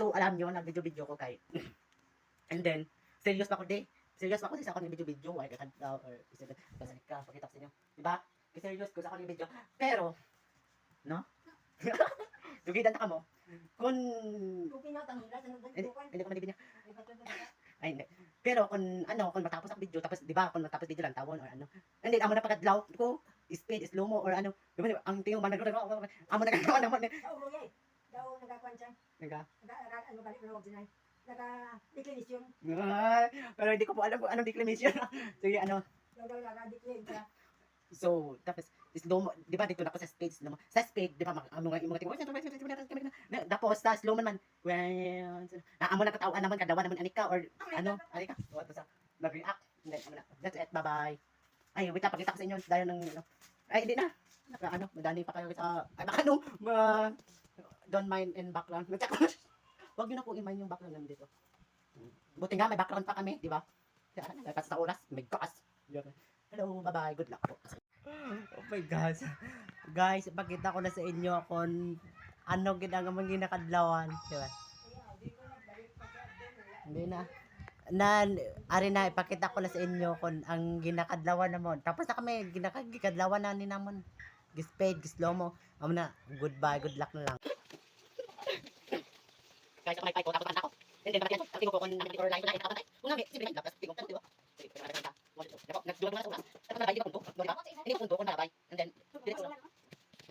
So, alam nyo, nag-video-video ko kay. And then, serious pa ako, di. Serious pa ako sa ako ng video-video. Why, kakanta, or isa ka, pakita ko sa inyo. Diba? Serious ko sa ako ng video. Pero, no? Dugidan na ka mo. Kung... Hindi ko manibig niya. Ay, hindi. Pero kung ano, kung matapos ang video, tapos, di ba, kung matapos video lang, tawon or ano. And then, amo na pagkadlaw ko, speed, slow mo, or ano. Di ba, ang tingin man, amo na gagawa naman. Daw nagkakuan siya. Naga? Ano balik na huwag sinay. Naka-declination. Pero hindi ko po alam kung anong declination. Sige, ano. Daw naka-decline siya. So, tapos, slow mo, di ba, dito na ako sa speed, slow mo. Sa speed, di ba, mga tingin, tapos, sa slow mo naman, well, amo na katawan naman, kadawa naman, anika, or, ano, anika, tapos, nag-react, and then, that's it, bye-bye. Ay, wait lang, pakita ko sa inyo, dahil ng, ay, hindi na, ano, madani pa kayo sa, ay, baka no, don't mind in background, huwag nyo na po i-mind yung background namin dito. Buti nga, may background pa kami, di ba? Kasi sa oras, may gas. Hello, bye-bye, good luck po. Oh my gosh. Guys, ipakita ko na sa inyo kung ano ginagawa ginakadlawan. Diba? Hindi na. Ari na, ipakita ko na sa inyo kung ang ginakadlawan namon. Tapos na kami, ginakadlawan na ni namon. Gispade, gislow mo. Amo na, goodbye, good luck na lang. Guys, ako may ko, tapos ako. And then, bakit yan? Tapos ko kung nakikita ko live na nakikita ko. Kung namin, simple lang, tapos tingong ka, di ba? Nagduwa sa ulas. Tapos nalabay, di ba punto? Di ba? Hindi punto, kung nalabay. And then, diretso lang.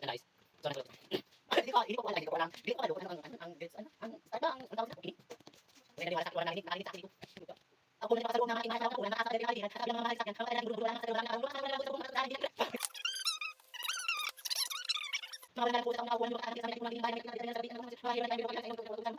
Analyze. So, hindi ko alam, hindi ko alam. Hindi ko alam, ang tawag na, okay. May naniwala sa kuwan na narinig sa akin dito. Ako na sa loob ng mga imahe, ako na nakasa sa dali, sabi ng mga mahal sa akin, ako na guru lang sa loob ng mga sa loob ng dali. Mga na po sa mga uwan, mga sa mga bahay, mga sa